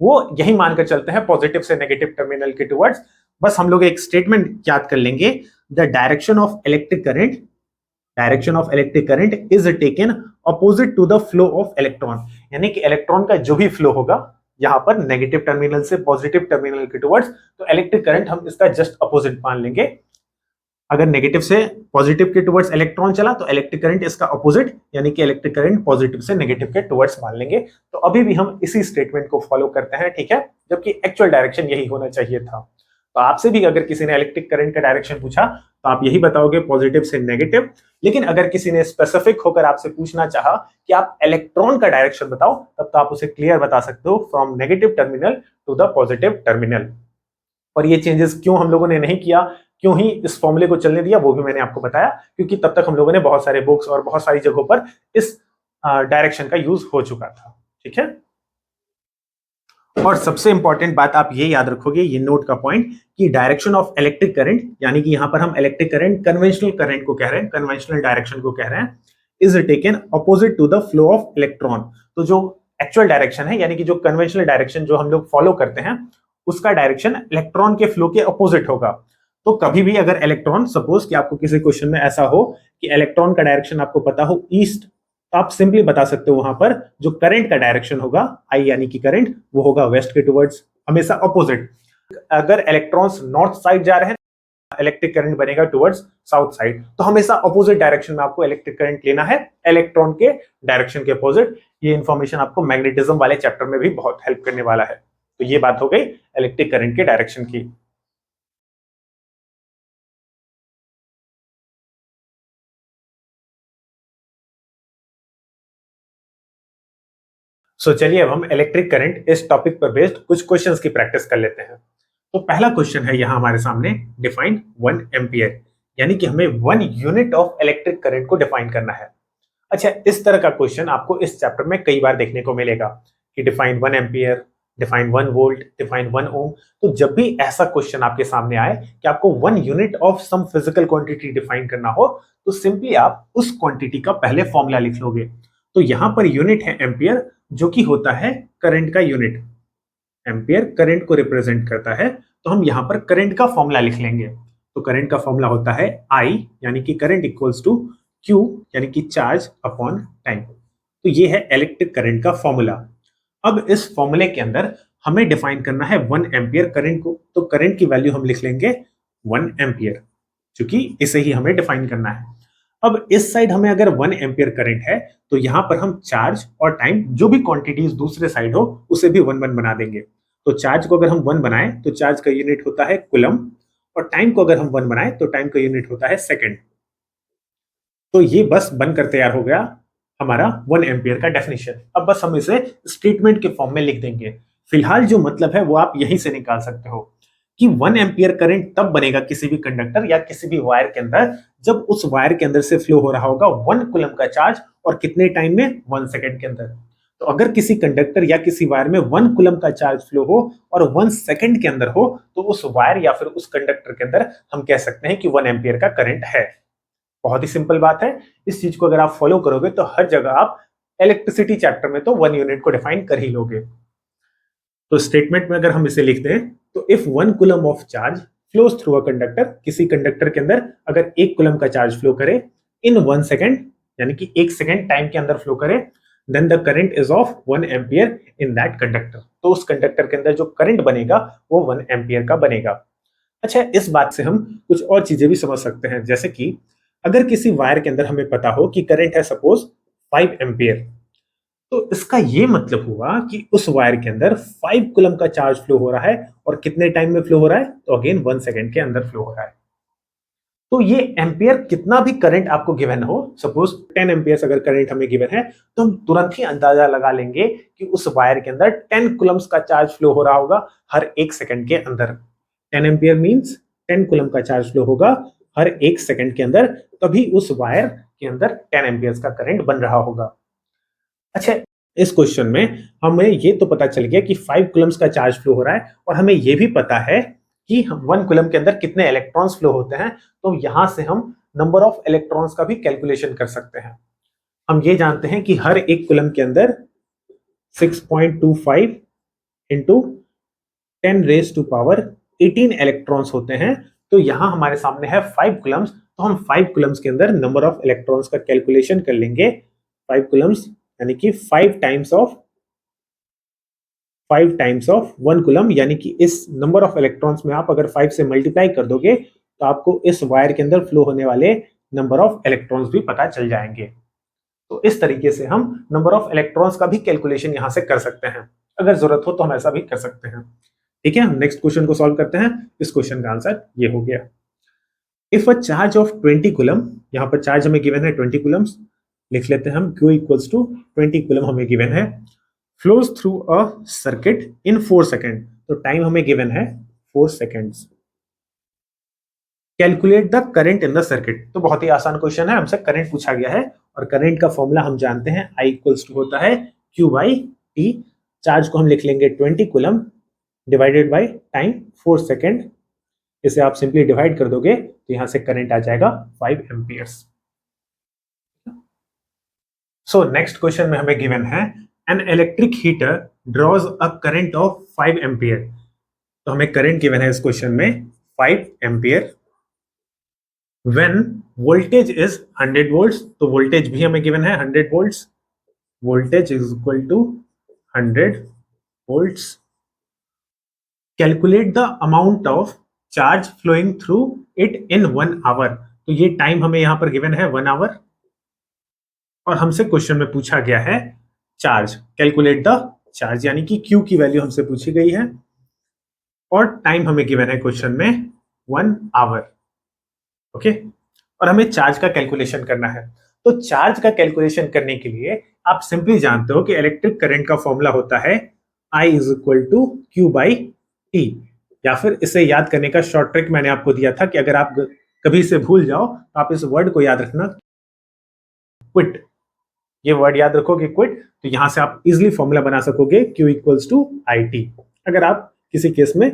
वो यही मानकर चलते हैं, पॉजिटिव से नेगेटिव टर्मिनल के टुवर्ड्स। बस हम लोग एक स्टेटमेंट याद कर लेंगे, the direction of electric current direction of electric current is taken opposite to the flow of electron, यानी कि इलेक्ट्रॉन का जो भी फ्लो होगा यहाँ पर नेगेटिव टर्मिनल से पॉजिटिव टर्मिनल के टुवर्ड्स, तो इलेक्ट्रिक करंट हम इसका जस्ट अपोजिट मान लेंगे। अगर नेगेटिव से पॉजिटिव के टुवर्ड्स इलेक्ट्रॉन चला तो इलेक्ट्रिक करंट इसका अपोजिट, यानी कि इलेक्ट्रिक करंट पॉजिटिव से नेगेटिव के टुवर्ड्स मान लेंगे। तो अभी भी हम इसी स्टेटमेंट को फॉलो करते हैं, ठीक है, जबकि एक्चुअल डायरेक्शन यही होना चाहिए था। तो आपसे भी अगर किसी ने इलेक्ट्रिक करंट का डायरेक्शन पूछा तो आप यही बताओगे पॉजिटिव से नेगेटिव। लेकिन अगर किसी ने स्पेसिफिक होकर आपसे पूछना चाहा कि आप इलेक्ट्रॉन का डायरेक्शन बताओ, तब तो आप उसे क्लियर बता सकते हो from negative terminal to the positive terminal. और ये चेंजेस क्यों हम लोगों ने नहीं किया, क्यों ही इस फॉर्मूले को चलने दिया, वो भी मैंने आपको बताया, क्योंकि तब तक हम लोगों ने बहुत सारे बुक्स और बहुत सारी जगहों पर इस डायरेक्शन का यूज हो चुका था, ठीक है। और सबसे इंपॉर्टेंट बात आप ये याद रखोगे, ये नोट का पॉइंट, कि डायरेक्शन ऑफ इलेक्ट्रिक करंट, यानी कि यहां पर हम इलेक्ट्रिक करंट कन्वेंशनल करंट को कह रहे हैं, कन्वेंशनल डायरेक्शन को कह रहे हैं, is taken opposite to the flow of electron. तो जो एक्चुअल डायरेक्शन है, यानी कि जो कन्वेंशनल डायरेक्शन जो हम लोग फॉलो करते हैं, उसका डायरेक्शन इलेक्ट्रॉन के फ्लो के अपोजिट होगा। तो कभी भी अगर इलेक्ट्रॉन, सपोज कि आपको किसी क्वेश्चन में ऐसा हो कि इलेक्ट्रॉन का डायरेक्शन आपको पता हो ईस्ट, तो आप सिंपली बता सकते हो वहां पर जो करंट का डायरेक्शन होगा, आई यानी कि करंट, वो होगा वेस्ट के टुवर्ड्स, हमेशा अपोजिट। अगर इलेक्ट्रॉन्स नॉर्थ साइड जा रहे हैं, इलेक्ट्रिक करंट बनेगा टुवर्ड्स साउथ साइड। तो हमेशा अपोजिट डायरेक्शन में आपको इलेक्ट्रिक करंट लेना है, इलेक्ट्रॉन के डायरेक्शन के अपोजिट। ये इंफॉर्मेशन आपको मैग्नेटिज्म वाले चैप्टर में भी बहुत हेल्प करने वाला है। तो ये बात हो गई इलेक्ट्रिक करंट के डायरेक्शन की। चलिए अब हम इलेक्ट्रिक करंट इस टॉपिक पर बेस्ड कुछ क्वेश्चंस की प्रैक्टिस कर लेते हैं। तो पहला क्वेश्चन है यहाँ हमारे सामने, डिफाइन 1 एम्पियर, यानी कि हमें 1 यूनिट ऑफ इलेक्ट्रिक करंट को डिफाइन करना है। अच्छा, इस तरह का क्वेश्चन आपको इस चैप्टर में कई बार देखने को मिलेगा कि define 1 ampere, define 1 volt, define 1 ओम। तो जब भी ऐसा क्वेश्चन आपके सामने आए कि आपको 1 unit of some physical quantity define करना हो, तो सिंपली आप उस क्वांटिटी का पहले फॉर्मूला लिख लोगे। तो यहां पर यूनिट है एम्पियर, जो कि होता है करंट का यूनिट। एम्पियर करंट को रिप्रेजेंट करता है, तो हम यहां पर करंट का फॉर्मूला लिख लेंगे। तो करंट का फॉर्मूला होता है I, यानी कि करंट इक्वल्स टू Q, यानी कि चार्ज अपॉन टाइम। तो ये है इलेक्ट्रिक करंट का फॉर्मूला। अब इस फॉर्मूले के अंदर हमें डिफाइन करना है 1 एम्पियर करंट को। तो करंट की वैल्यू हम लिख लेंगे 1 एम्पियर, क्योंकि इसे ही हमें डिफाइन करना है। अब इस साइड हमें अगर 1 एम्पियर करंट है, तो यहां पर हम चार्ज और टाइम, जो भी क्वांटिटीज दूसरे साइड हो, उसे भी 1 1 बना देंगे। तो चार्ज को अगर हम 1 बनाएं तो चार्ज का यूनिट होता है कूलम, और टाइम को अगर हम 1 बनाएं तो टाइम का यूनिट होता है सेकंड। तो ये बस बनकर तैयार हो गया हमारा 1 एम्पियर का डेफिनेशन। अब बस हम इसे स्टेटमेंट के फॉर्म में लिख देंगे। फिलहाल जो मतलब है वो आप यहीं से निकाल सकते हो कि 1 एम्पियर करंट तब बनेगा किसी भी कंडक्टर या किसी भी वायर के अंदर, जब उस वायर के अंदर से फ्लो हो रहा होगा 1 कूलम का चार्ज, और कितने टाइम में, 1 सेकंड के अंदर। तो अगर किसी कंडक्टर या किसी वायर में 1 कूलम का चार्ज फ्लो हो और 1 सेकंड के अंदर हो, तो उस वायर या फिर उस कंडक्टर के अंदर हम कह सकते हैं कि 1 एम्पियर का करंट है। बहुत ही सिंपल बात है। इस चीज को अगर आप फॉलो करोगे तो हर जगह आप इलेक्ट्रिसिटी चैप्टर में तो 1 यूनिट को डिफाइन कर ही लोगे। तो स्टेटमेंट में अगर हम इसे लिख दें, तो if 1 coulomb of charge flows through a conductor, किसी कंडक्टर के अंदर अगर 1 कूलम का चार्ज फ्लो करे इन 1 सेकंड, यानी कि 1 सेकंड टाइम के अंदर फ्लो करे, then the current is of 1 ampere in that conductor. तो उस कंडक्टर के अंदर जो करंट बनेगा वो 1 एम्पियर का बनेगा। अच्छा, इस बात से हम कुछ और चीजें भी समझ सकते हैं, जैसे कि अगर किसी वायर के अंदर हमें पता हो कि करंट है सपोज 5 एम्पियर, तो इसका ये मतलब हुआ कि उस वायर के अंदर 5 कूलम का चार्ज फ्लो हो रहा है, और कितने टाइम में फ्लो हो रहा है, तो अगेन 1 सेकंड के अंदर फ्लो हो रहा है। तो ये एम्पियर कितना भी करंट आपको गिवन हो, सपोज 10 एम्पियर अगर करंट हमें गिवन है, तो हम तुरंत ही अंदाजा लगा लेंगे कि उस वायर के अंदर 10 कूलम्स का चार्ज फ्लो हो रहा होगा हर 1 सेकंड के अंदर। 10 एम्पियर मींस 10 कूलम का चार्ज फ्लो होगा हर 1 सेकंड के अंदर, तभी उस वायर के अंदर 10 एम्पियर का करंट बन रहा होगा। अच्छा, इस क्वेश्चन में हमें ये तो पता चल गया कि 5 कूलम्स का चार्ज फ्लो हो रहा है, और हमें ये भी पता है कि 1 कूलम के अंदर कितने इलेक्ट्रॉन्स फ्लो होते हैं। तो यहां से हम नंबर ऑफ इलेक्ट्रॉन्स का भी कैलकुलेशन कर सकते हैं। हम ये जानते हैं कि हर 1 कूलम के अंदर 6.25 into 10 raise to power 18 electrons होते हैं। तो यहां हमारे सामने है 5 कूलम्स, तो हम 5 कूलम्स के अंदर नंबर ऑफ इलेक्ट्रॉन्स का कैलकुलेशन कर लेंगे। 5 कूलम्स यानी कि 5 टाइम्स ऑफ 1 कूलम, यानी कि इस नंबर ऑफ इलेक्ट्रॉन्स में आप अगर 5 से मल्टीप्लाई कर दोगे तो आपको इस वायर के अंदर फ्लो होने वाले नंबर ऑफ इलेक्ट्रॉन्स भी पता चल जाएंगे। तो इस तरीके से हम नंबर ऑफ इलेक्ट्रॉन्स का भी कैलकुलेशन यहां से कर सकते हैं। अगर जरूरत हो तो हम ऐसा भी कर सकते हैं। ठीक है, हम नेक्स्ट क्वेश्चन को सॉल्व करते हैं। इस क्वेश्चन का आंसर ये हो गया। If a charge of 20 coulomb, यहाँ पर चार्ज हमें गिवन है 20 कूलम्स, लिख लेते हैं हम, Q इक्वल्स टू 20 कूलम हमें गिवन है, flows through a circuit in 4 second, तो टाइम हमें गिवन है 4 seconds. Calculate the current in the circuit, तो बहुत ही आसान क्वेश्चन है, हमसे करंट पूछा गया है और करंट का फॉर्मूला हम जानते हैं, I इक्वल्स टू होता है Q बाई टी। चार्ज को हम लिख लेंगे 20 coulomb divided by time 4 second. इसे आप सिंपली डिवाइड कर दोगे तो यहां से करंट आ जाएगा 5 एम्पियर्स। सो नेक्स्ट क्वेश्चन में हमें गिवन है an electric heater draws a current of 5 ampere, तो हमें करंट गिवन है इस क्वेश्चन में 5 ampere. When voltage is 100 volts, तो वोल्टेज भी हमें गिवन है 100 volts, voltage is equal to 100 volts. Calculate the amount of charge flowing through it in 1 hour, तो ये टाइम हमें यहां पर गिवन है 1 आवर और हमसे क्वेश्चन में पूछा गया है चार्ज, कैलकुलेट द चार्ज, यानी कि Q की वैल्यू हमसे पूछी गई है और टाइम हमें गिवन है क्वेश्चन में 1 आवर। ओके, और हमें चार्ज का कैलकुलेशन करना है। तो चार्ज का कैलकुलेशन करने के लिए आप सिंपली जानते हो कि इलेक्ट्रिक करंट का फॉर्मूला होता है I is equal to Q by T, या फिर इसे याद करने का शॉर्ट ट्रिक मैंने आपको दिया था कि अगर आप कभी से भूल जाओ तो आप इस वर्ड को याद रखना, क्विट। ये वर्ड याद रखोगे क्विट, तो यहां से आप इजिली फॉर्मूला बना सकोगे Q equals to I T, अगर आप किसी केस में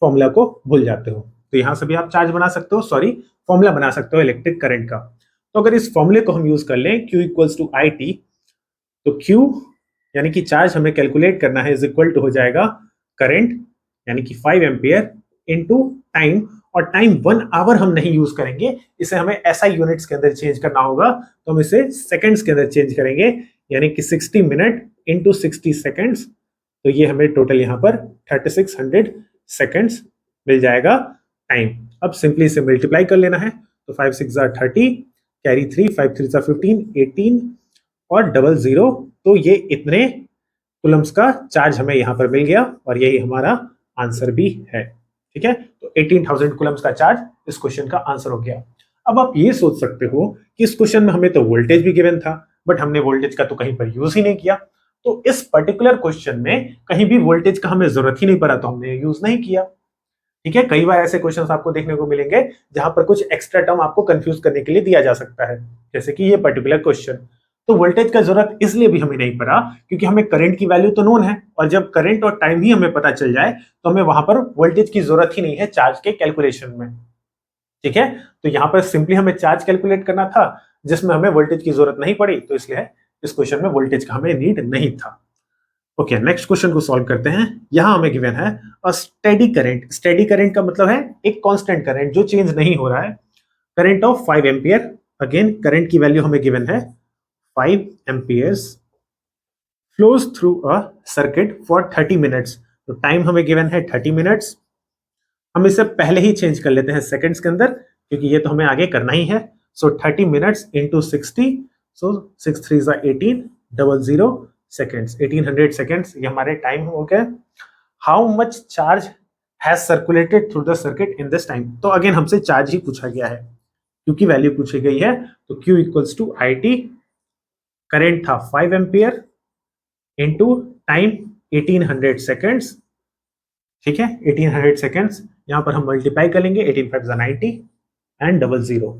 फॉर्मूला को भूल जाते हो तो यहां से भी आप चार्ज बना सकते हो, सॉरी फॉर्मूला बना सकते हो इलेक्ट्रिक करंट का। तो अगर इस फॉर्मूले को हम यूज कर लें Q equals to I T, तो Q यानी कि चार्ज हमें कैलकुलेट करना है इज इक्वल टू हो जाएगा करंट यानी कि 5 एम्पियर इनटू टाइम, और टाइम 1 आवर हम नहीं यूज करेंगे, इसे हमें एसआई यूनिट्स के अंदर चेंज करना होगा, तो हम इसे सेकंड्स के अंदर चेंज करेंगे, यानी कि 60 मिनट इनटू 60 सेकंड्स, तो ये हमें टोटल यहाँ पर 3600 सेकंड्स मिल जाएगा टाइम। अब सिंपली इसे मल्टीप्लाई कर लेना है, तो 5 6 30, कैरी 3, 5 3 15, 18 और 00, तो ये इतने कूलम्स का चार्ज हमें यहाँ पर मिल गया और यही हमारा आंसर भी है। ठीक है, तो 18,000 कूलम्स का चार्ज इस क्वेश्चन का आंसर हो गया। अब आप ये सोच सकते हो कि इस क्वेश्चन में हमें तो वोल्टेज भी गिवन था, बट हमने वोल्टेज का तो कहीं पर यूज ही नहीं किया, तो इस पर्टिकुलर क्वेश्चन में कहीं भी वोल्टेज का हमें जरूरत ही नहीं पड़ा, तो हमने यूज नहीं किया। ठीक है, कई बार ऐसे क्वेश्चंस आपको देखने को मिलेंगे जहां पर कुछ एक्स्ट्रा टर्म आपको कंफ्यूज करने के लिए दिया जा सकता है, जैसे कि ये पर्टिकुलर क्वेश्चन। तो वोल्टेज का जरूरत इसलिए भी हमें नहीं पड़ा क्योंकि हमें करंट की वैल्यू तो नोन है, और जब करंट और टाइम ही हमें पता चल जाए तो हमें वहां पर वोल्टेज की जरूरत ही नहीं है चार्ज के कैलकुलेशन में। ठीक है, तो यहां पर सिंपली हमें चार्ज कैलकुलेट करना था जिसमें हमें वोल्टेज की जरूरत नहीं पड़ी, तो इसलिए इस क्वेश्चन में वोल्टेज का हमें नीड नहीं था। ओके, नेक्स्ट क्वेश्चन को सॉल्व करते हैं। यहां हमें गिवन है a steady current, steady current का मतलब है एक कांस्टेंट करंट जो चेंज नहीं हो रहा है, current of 5 ampere. Again current की वैल्यू हमें गिवन है 5 amperes flows through a circuit for 30 minutes, तो टाइम हमें गिवन है 30 मिनट्स। हम इसे पहले ही चेंज कर लेते हैं सेकंड्स के अंदर क्योंकि ये तो हमें आगे करना ही है। सो 30 मिनट्स इंटू 60, सो 6 3 18, 00 सेकेंड्स, 1800 सेकेंड्स, ये हमारे टाइम हो गया। How much charge has circulated through the circuit in this time, तो अगेन हमसे चार्ज ही पूछा गया है क्योंकि वैल्यू पूछी गई है, तो Q equals to I T, current था 5 एम्पियर इनटू टाइम 1800 सेकेंड्स। ठीक है, 1800 सेकेंड्स, यहां पर हम मल्टीप्लाई कर लेंगे, 18 5 90 एंड 00,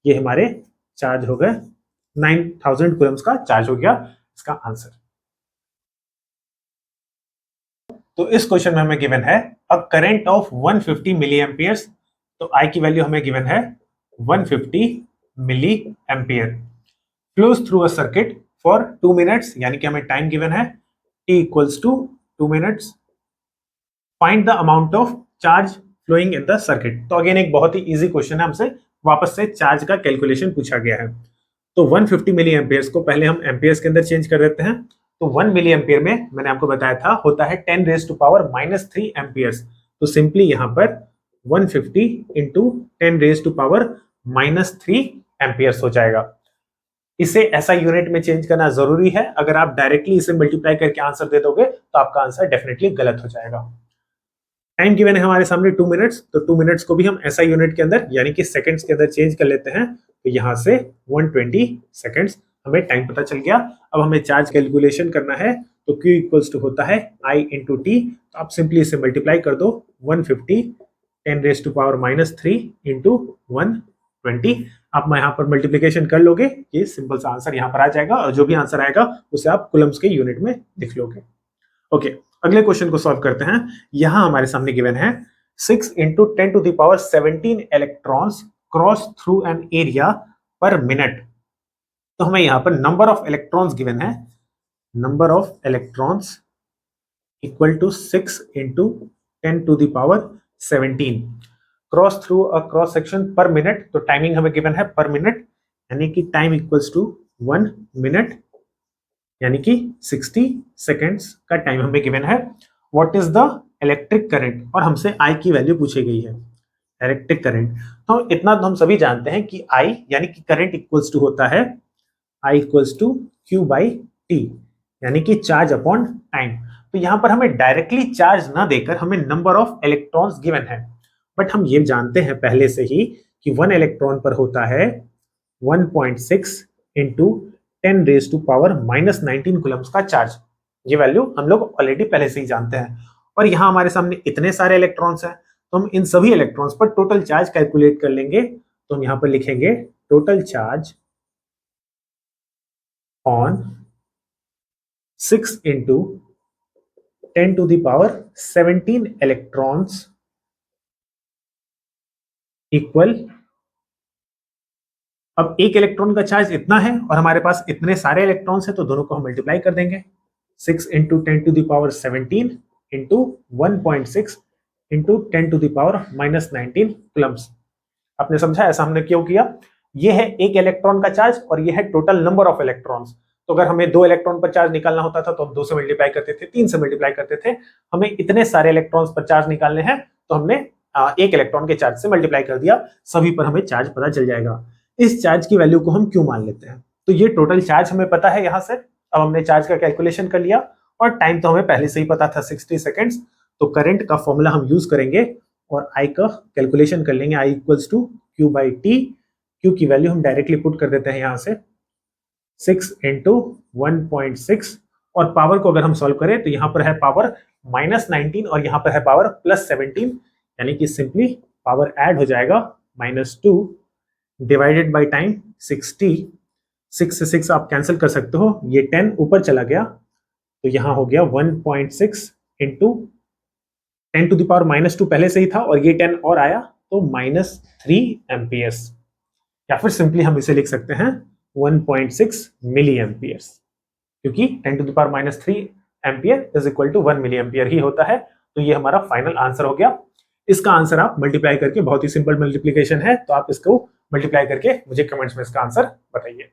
ये हमारे चार्ज हो गए 9000 कूलम्स का चार्ज हो गया इसका आंसर। तो इस क्वेश्चन में हमें गिवन है a current of 150 milliamperes, तो आई की वैल्यू हमें गिवन है 150 milliampere, flows through a circuit for 2 minutes, यानी कि हमें टाइम गिवन है t equals to 2 minutes. Find the amount of charge flowing in the circuit, तो अगेन एक बहुत ही इजी क्वेश्चन है, हमसे वापस से चार्ज का कैलकुलेशन पूछा गया है। तो 150 मिली एम्पियर्स को पहले हम एम्पियर्स के अंदर चेंज कर देते हैं। तो 1 मिली एम्पियर में मैंने आपको बताया था होता है 10⁻³ एम्पियर्स। तो सिंपली यहाँ पर 150 इंटू 10⁻³ एम्पियर्स हो जाएगा। इसे ऐसा यूनिट में चेंज करना जरूरी है। अगर आप डायरेक्टली इसे मल्टीप्लाई करके आंसर दे दोगे तो आपका आंसर डेफिनेटली गलत हो जाएगा। टाइम गिवन है हमारे सामने 2 मिनट्स, तो 2 मिनट्स को भी हम ऐसा यूनिट के अंदर यानी कि सेकंड्स के अंदर चेंज कर लेते हैं। तो यहाँ से 120 सेकंड्स हमें टाइम पता चल गया। अब हमें चार्ज कैलकुलेशन करना है, तो Q इक्वल्स टू होता है I इंटू टी। तो आप सिंपली इसे मल्टीप्लाई कर दो 150 10⁻³ इंटू 120। आप यहाँ पर मल्टीप्लीकेशन कर लोगे, ये सिंपल सा आंसर यहाँ पर आ जाएगा और जो भी आंसर आएगा उसे आप कूलम्स के यूनिट में लिख लोगे। ओके, अगले क्वेश्चन को सॉल्व करते हैं। यहाँ हमारे सामने गिवन है 6 into 10⁻17 electrons cross through an area per minute. तो हमें यहाँ पर नंबर ऑफ इलेक्ट्रॉन्स गिवन है, number of electrons equal to 6 into 10⁻17 cross through a cross section per minute. तो टाइमिंग हमें गिवन है पर मिनट, यानी कि टाइम इक्वल्स टू 1 मिनट, यानी कि 60 सेकेंड्स का टाइम हमें गिवन है। What is the electric current, और हमसे आई की वैल्यू पूछी गई है, इलेक्ट्रिक करंट। तो इतना तो हम सभी जानते हैं कि आई यानी कि करंट इक्वल्स टू होता है I equals to Q by T, यानी कि चार्ज अपॉन टाइम। तो यहाँ पर हमें डायरेक्टली चार्ज ना देकर हमें नंबर ऑफ इलेक्ट्रॉन्स गिवन है, बट हम ये जानते हैं पहले से ही कि 1 इलेक्ट्रॉन पर होता है 1.6 इंटू 10⁻⁻19 कूलम्स का चार्ज। ये वैल्यू हम लोग ऑलरेडी पहले से ही जानते हैं। और यहाँ हमारे सामने इतने सारे इलेक्ट्रॉन्स हैं, तो हम इन सभी इलेक्ट्रॉन्स पर टोटल चार्ज कैलकुलेट कर लेंगे। तो हम यहाँ पर लिखेंगे total charge on 6 into 10⁻17 electrons equal, अब एक इलेक्ट्रॉन का चार्ज इतना है और हमारे पास इतने सारे इलेक्ट्रॉन्स हैं, तो दोनों को हम मल्टीप्लाई कर देंगे। 6 इंटू 10⁻17 इंटू 1.6 इंटू 10⁻⁻19 कूलम्स। आपने समझा ऐसा हमने क्यों किया? ये है एक इलेक्ट्रॉन का चार्ज और ये है टोटल नंबर ऑफ इलेक्ट्रॉन्स। तो अगर हमें 2 इलेक्ट्रॉन पर चार्ज निकालना होता था तो हम 2 से मल्टीप्लाई करते थे, 3 से मल्टीप्लाई करते थे। हमें इतने सारे इलेक्ट्रॉन्स पर चार्ज निकालने हैं तो हमने एक इलेक्ट्रॉन के चार्ज से मल्टीप्लाई कर दिया, सभी पर हमें चार्ज पता चल जाएगा। इस चार्ज की वैल्यू को हम क्यों मान लेते हैं? तो ये टोटल चार्ज हमें पता है यहाँ से। अब हमने चार्ज का कैलकुलेशन कर लिया और टाइम तो हमें पहले से ही पता था 60 सेकेंड्स। तो करंट का फॉर्मूला हम यूज करेंगे और आई का कैलकुलेशन कर लेंगे। I equals to Q by T. Q की वैल्यू हम डायरेक्टली पुट कर देते हैं यहाँ से 6 इंटू 1.6, और पावर को अगर हम सॉल्व करें तो यहाँ पर है पावर -19 और यहाँ पर है पावर +17, यानी कि सिंपली पावर ऐड हो जाएगा -2 डिवाइडेड बाई टाइम 60। 6 से 6 आप कैंसिल कर सकते हो, ये 10 ऊपर चला गया तो यहाँ हो गया 1.6 इंटू 10⁻⁻2 पहले से ही था और ये 10 और आया तो -3 एम्पियर्स, या फिर सिंपली हम इसे लिख सकते हैं 1.6 मिली एम्पियर्स, क्योंकि 10⁻³ ampere is equal to 1 milli ampere ही होता है। तो ये हमारा फाइनल आंसर हो गया। इसका आंसर आप मल्टीप्लाई करके, बहुत ही सिंपल मल्टीप्लीकेशन है, तो आप इसको मल्टीप्लाई करके मुझे कमेंट्स में इसका आंसर बताइए।